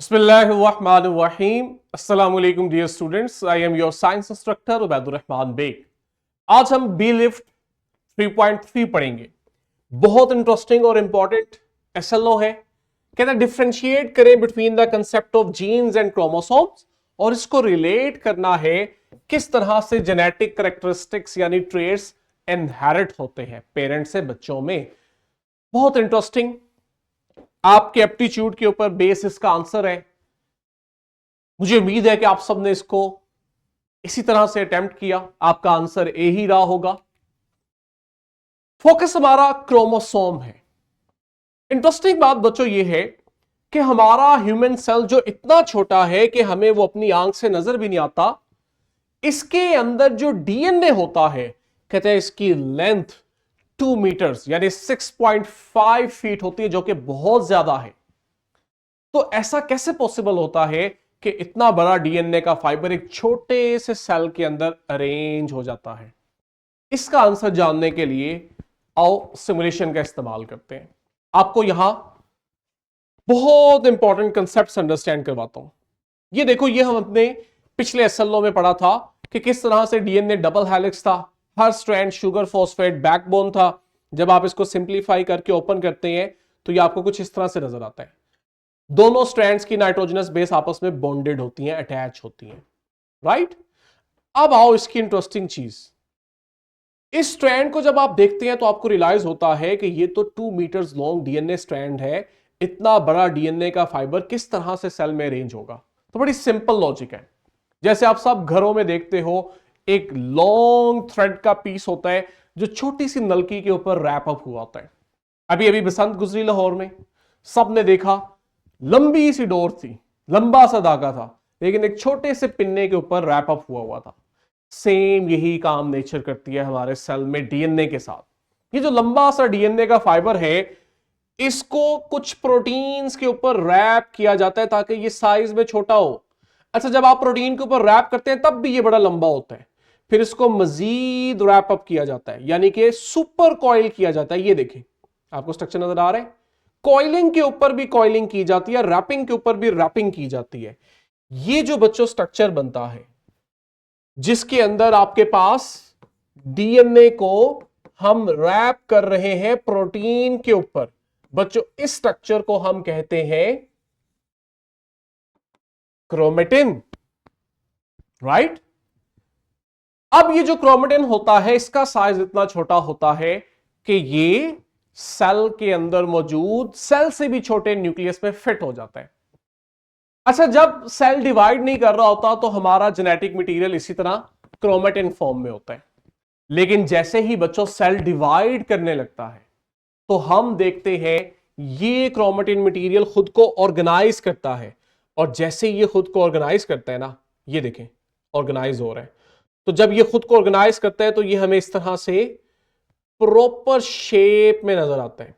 बिस्मिल्लाहिर्रहमानिर्रहीम। अस्सलाम वालेकुम dear students, I am your science instructor Ubaidur Rahman Baig. आज हम बी लिफ्ट 3.3 पढ़ेंगे। बहुत इंटरेस्टिंग और इंपॉर्टेंट एसएलओ है। कहता है डिफरेंशिएट करें between the concept of genes and chromosomes, और इसको रिलेट करना है किस तरह से जेनेटिक कैरेक्टरिस्टिक्स यानी ट्रेट्स इनहेरिट होते हैं पेरेंट्स से बच्चों में। बहुत इंटरेस्टिंग। आपके एप्टीट्यूड के ऊपर बेस इसका आंसर है। मुझे उम्मीद है कि आप सबने इसको इसी तरह से अटेम्प्ट किया, आपका आंसर ए ही रहा होगा। फोकस हमारा क्रोमोसोम है। इंटरेस्टिंग बात बच्चों ये है कि हमारा ह्यूमन सेल जो इतना छोटा है कि हमें वो अपनी आंख से नजर भी नहीं आता, इसके अंदर जो डीएनए होता है, कहते हैं इसकी लेंथ 2 मीटर्स यानी 6.5 फीट होती है, जो कि बहुत ज्यादा है। तो ऐसा कैसे पॉसिबल होता है कि इतना बड़ा डीएनए का फाइबर एक छोटे से सेल के अंदर अरेंज हो जाता है? इसका आंसर जानने के लिए आओ सिमुलेशन का इस्तेमाल करते हैं। आपको यहां बहुत इंपॉर्टेंट कंसेप्ट्स अंडरस्टैंड करवाता हूं। ये देखो, ये हम अपने पिछले एसएलओ में पढ़ा था कि किस तरह से डीएनए डबल हेलिक्स था, हर स्ट्रैंड शुगर फॉस्फेट बैकबोन था। जब आप इसको सिंप्लीफाई करके ओपन करते हैं तो ये आपको कुछ इस तरह से नजर आता है। दोनों स्ट्रैंड्स की नाइट्रोजनस बेस आपस में बॉन्डेड होती हैं, अटैच होती हैं, राइट। अब आओ इसकी इंटरेस्टिंग चीज। इस स्ट्रैंड को जब आप देखते हैं तो आपको रियलाइज होता है कि ये तो 2 मीटर्स लॉन्ग डीएनए स्ट्रैंड है। इतना बड़ा डीएनए का फाइबर किस तरह से सेल में अरेंज होगा? तो बड़ी सिंपल लॉजिक है। जैसे आप सब घरों में देखते हो, एक लॉन्ग थ्रेड का पीस होता है जो छोटी सी नलकी के ऊपर रैप अप हुआ होता है। अभी अभी बसंत गुजरी लाहौर में, सबने देखा लंबी सी डोर थी, लंबा सा धागा था, लेकिन एक छोटे से पिन्ने के ऊपर रैप अप हुआ था। सेम यही काम नेचर करती है हमारे सेल में डीएनए के साथ। ये जो लंबा सा डीएनए का फाइबर है, इसको कुछ प्रोटीन्स के ऊपर रैप किया जाता है ताकि ये साइज में छोटा हो। अच्छा, जब आप प्रोटीन के ऊपर रैप करते हैं तब भी ये बड़ा लंबा होता है। फिर इसको मजीद रैप अप किया जाता है, यानी कि सुपर कॉइल किया जाता है। ये देखें, आपको स्ट्रक्चर नजर आ रहा है। कॉइलिंग के ऊपर भी कॉइलिंग की जाती है, रैपिंग के ऊपर भी रैपिंग की जाती है। ये जो बच्चों स्ट्रक्चर बनता है, जिसके अंदर आपके पास डीएनए को हम रैप कर रहे हैं प्रोटीन के ऊपर, बच्चों इस स्ट्रक्चर को हम कहते हैं क्रोमेटिन, राइट। अब ये जो क्रोमेटिन होता है, इसका साइज इतना छोटा होता है कि ये सेल के अंदर मौजूद सेल से भी छोटे न्यूक्लियस में फिट हो जाता है। अच्छा, जब सेल डिवाइड नहीं कर रहा होता तो हमारा जेनेटिक मटेरियल इसी तरह क्रोमेटिन फॉर्म में होता है। लेकिन जैसे ही बच्चों सेल डिवाइड करने लगता है तो हम देखते हैं ये क्रोमेटिन मटेरियल खुद को ऑर्गेनाइज करता है। और जैसे ये खुद को ऑर्गेनाइज करता है ना, ये देखें ऑर्गेनाइज हो रहा है। तो जब ये खुद को ऑर्गेनाइज करता है तो ये हमें इस तरह से प्रॉपर शेप में नजर आता है।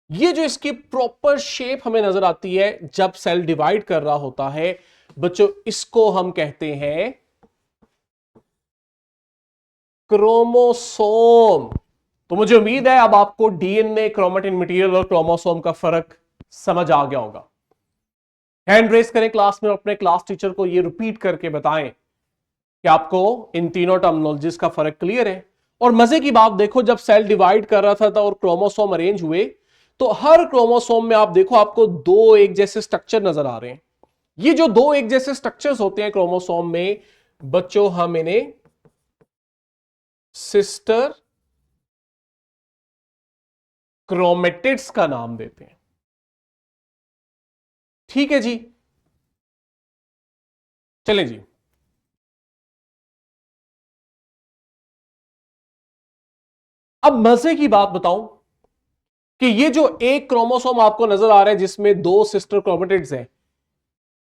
ये जो इसकी प्रॉपर शेप हमें नजर आती है जब सेल डिवाइड कर रहा होता है बच्चों, इसको हम कहते हैं क्रोमोसोम। तो मुझे उम्मीद है अब आपको डीएनए, क्रोमेटिन मटेरियल और क्रोमोसोम का फर्क समझ आ गया होगा। हैंड रेस करें क्लास में, अपने क्लास टीचर को ये रिपीट करके बताएं कि आपको इन तीनों टर्मिनोलॉजीज का फर्क क्लियर है। और मजे की बात देखो, जब सेल डिवाइड कर रहा था और क्रोमोसोम अरेंज हुए तो हर क्रोमोसोम में आप देखो आपको दो एक जैसे स्ट्रक्चर नजर आ रहे हैं। ये जो दो एक जैसे स्ट्रक्चर्स होते हैं क्रोमोसोम में बच्चों, हम इन्हें सिस्टर क्रोमेटिड्स का नाम देते हैं। ठीक है जी, चलें जी। अब मजे की बात बताऊं कि ये जो एक क्रोमोसोम आपको नजर आ रहा है जिसमें दो सिस्टर क्रोमेटिड्स हैं,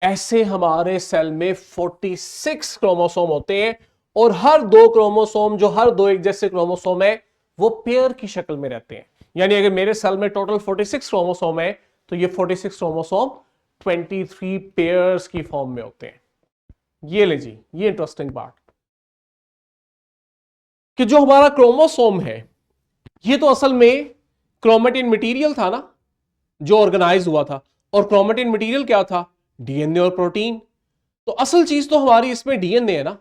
ऐसे हमारे सेल में 46 क्रोमोसोम होते हैं। और हर दो क्रोमोसोम, जो हर दो एक जैसे क्रोमोसोम है, वो पेयर की शक्ल में रहते हैं। यानी अगर मेरे सेल में टोटल 46 क्रोमोसोम है तो ये 46 क्रोमोसोम 23 पेयर्स की फॉर्म में होते हैं। ये ले जी, ये इंटरेस्टिंग पार्ट कि जो हमारा क्रोमोसोम है ये तो असल में क्रोमेटिन मटेरियल था ना, जो ऑर्गेनाइज हुआ था। और क्रोमेटिन मटेरियल क्या था? डीएनए और प्रोटीन। तो असल चीज तो हमारी इसमें डीएनए है ना।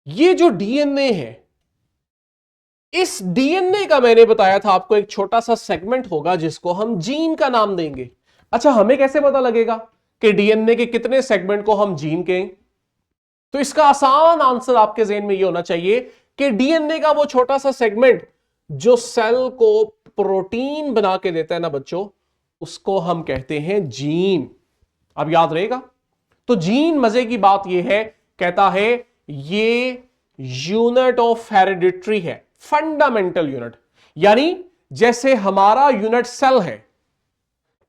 ये जो डीएनए है, इस डीएनए का मैंने बताया था आपको एक छोटा सा सेगमेंट होगा जिसको हम जीन का नाम देंगे। अच्छा, हमें कैसे पता लगेगा कि डीएनए के कितने सेगमेंट को हम जीन कहें? तो इसका आसान आंसर आपके ज़हन में यह होना चाहिए कि डीएनए का वो छोटा सा सेगमेंट जो सेल को प्रोटीन बना के देता है ना बच्चों, उसको हम कहते हैं जीन। अब याद रहेगा। तो जीन, मजे की बात यह है, कहता है ये यूनिट ऑफ हेरिडिटरी है, फंडामेंटल यूनिट। यानी जैसे हमारा यूनिट सेल है,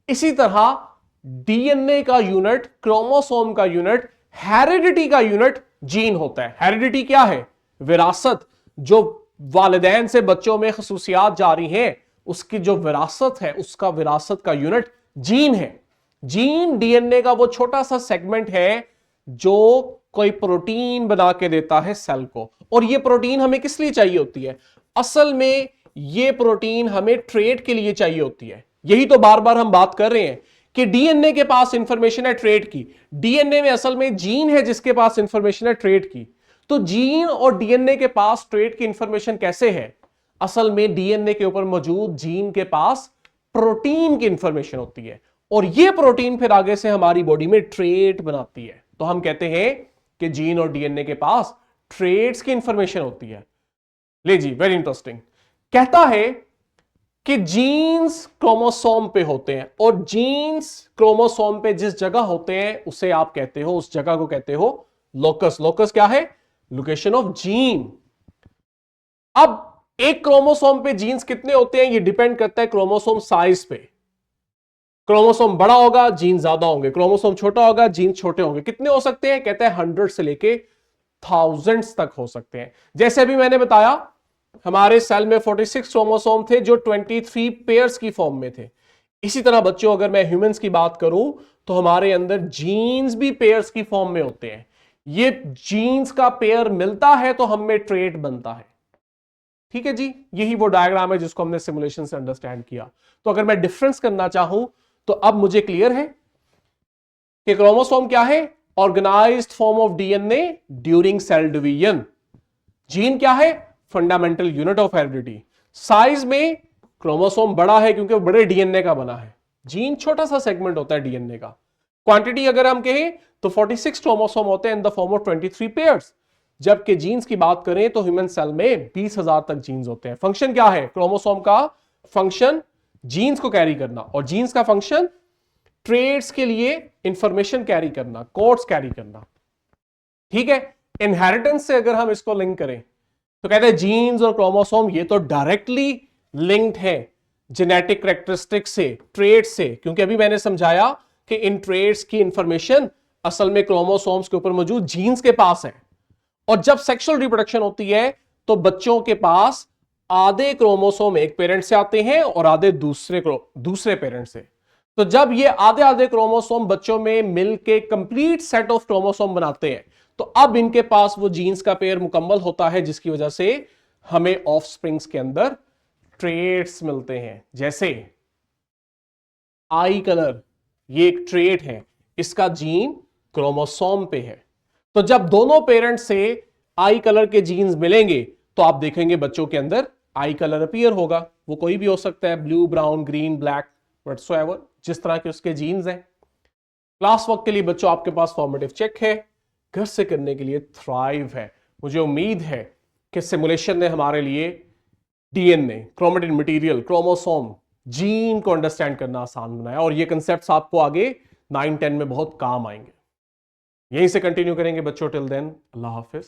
इसी तरह डीएनए का यूनिट, क्रोमोसोम का यूनिट, हेरिडिटी का यूनिट जीन होता है। हेरिडिटी क्या है? विरासत। जो वालिदैन से बच्चों में खसूसियात जारी हैं, उसकी जो विरासत है, उसका विरासत का यूनिट जीन है। जीन डीएनए का वो छोटा सा सेगमेंट है जो कोई प्रोटीन बना के देता है सेल को। और ये प्रोटीन हमें किस लिए चाहिए होती है? असल में ये प्रोटीन हमें ट्रेड के लिए चाहिए होती है। यही तो बार बार हम बात कर रहे हैं कि डीएनए के पास इंफॉर्मेशन है ट्रेड की। डीएनए में असल में जीन है जिसके पास इंफॉर्मेशन है ट्रेड की। तो जीन और डीएनए के पास ट्रेड की इंफॉर्मेशन कैसे है? असल में डीएनए के ऊपर मौजूद जीन के पास प्रोटीन की इंफॉर्मेशन होती है, और ये प्रोटीन फिर आगे से हमारी बॉडी में ट्रेट बनाती है। तो हम कहते हैं कि जीन और डीएनए के पास ट्रेट्स की इंफॉर्मेशन होती है। ले जी, वेरी इंटरेस्टिंग। कहता है कि जीन्स क्रोमोसोम पे होते हैं, और जीन्स क्रोमोसोम पे जिस जगह होते हैं उसे आप कहते हो, उस जगह को कहते हो लोकस। लोकस क्या है? Location of gene. अब एक क्रोमोसोम पे जीन्स कितने होते हैं, ये डिपेंड करता है क्रोमोसोम साइज पे। क्रोमोसोम बड़ा होगा, जीन ज्यादा होंगे। क्रोमोसोम छोटा होगा, जीन छोटे होंगे। कितने हो सकते हैं? कहते हैं 100 से लेके थाउजेंड्स तक हो सकते हैं। जैसे अभी मैंने बताया, हमारे सेल में 46 क्रोमोसोम थे जो 23 पेयर्स की फॉर्म में थे। इसी तरह बच्चों, अगर मैं ह्यूमंस की बात करूं तो हमारे अंदर जीन्स भी पेयर्स की फॉर्म में होते हैं। ये जीन्स का पेयर मिलता है तो हम में ट्रेट बनता है। ठीक है जी, यही वो डायग्राम है जिसको हमने सिमुलेशन से अंडरस्टैंड किया। तो अगर मैं डिफरेंस करना चाहूं तो अब मुझे क्लियर है कि क्रोमोसोम क्या है? Organised form of DNA during cell division. Gene क्या है? Fundamental unit of heredity. Size में क्रोमोसोम बड़ा है क्योंकि वो बड़े डीएनए का बना है। जीन छोटा सा सेगमेंट होता है डीएनए का। क्वांटिटी अगर हम कहें तो 46 क्रोमोसोम होते हैं in the form of 23 pairs. जबकि जीन्स की बात करें तो ह्यूमन सेल में 20,000 तक जीन्स होते हैं। फंक्शन क्या है? क्रोमोसोम का फंक्शन जीन्स को कैरी करना, और जीन्स का फंक्शन ट्रेट्स के लिए इंफॉर्मेशन कैरी करना, कोड्स कैरी करना। ठीक है। इनहेरिटेंस से अगर हम इसको लिंक करें तो कहते हैं जीन्स और क्रोमोसोम ये तो डायरेक्टली लिंक्ड है जेनेटिक कैरेक्टरिस्टिक से, ट्रेट से, क्योंकि अभी मैंने समझाया कि इन ट्रेट्स की इंफॉर्मेशन असल में क्रोमोसोम्स के ऊपर मौजूद जीन्स के पास है। और जब सेक्सुअल रिप्रोडक्शन होती है तो बच्चों के पास आधे क्रोमोसोम एक पेरेंट से आते हैं और आधे दूसरे पेरेंट से। तो जब ये आधे आधे क्रोमोसोम बच्चों में मिलके कंप्लीट सेट ऑफ क्रोमोसोम बनाते हैं तो अब इनके पास वो जीन्स का पेयर मुकम्मल होता है, जिसकी वजह से हमें ऑफस्प्रिंग्स के अंदर ट्रेट्स मिलते हैं। जैसे आई कलर, ये एक ट्रेट है, इसका जीन क्रोमोसोम पे है। तो जब दोनों पेरेंट से आई कलर के जीन्स मिलेंगे तो आप देखेंगे बच्चों के अंदर आई कलर अपीयर होगा। वो कोई भी हो सकता है, blue, brown, green, black, whatsoever, जिस तरह के उसके जीन्स हैं। क्लास वर्क के लिए बच्चों आपके पास फॉर्मेटिव चेक है, घर से करने के लिए थ्राइव है। मुझे उम्मीद है कि सिमुलेशन ने हमारे लिए DNA, chromatin material, chromosome, gene को अंडरस्टैंड करना आसान बनाया, और ये कंसेप्ट्स आपको आगे 9-10 में बहुत काम आएंगे। यहीं से कंटिन्यू करेंगे बच्चों। टिल देन, अल्लाह हाफिज।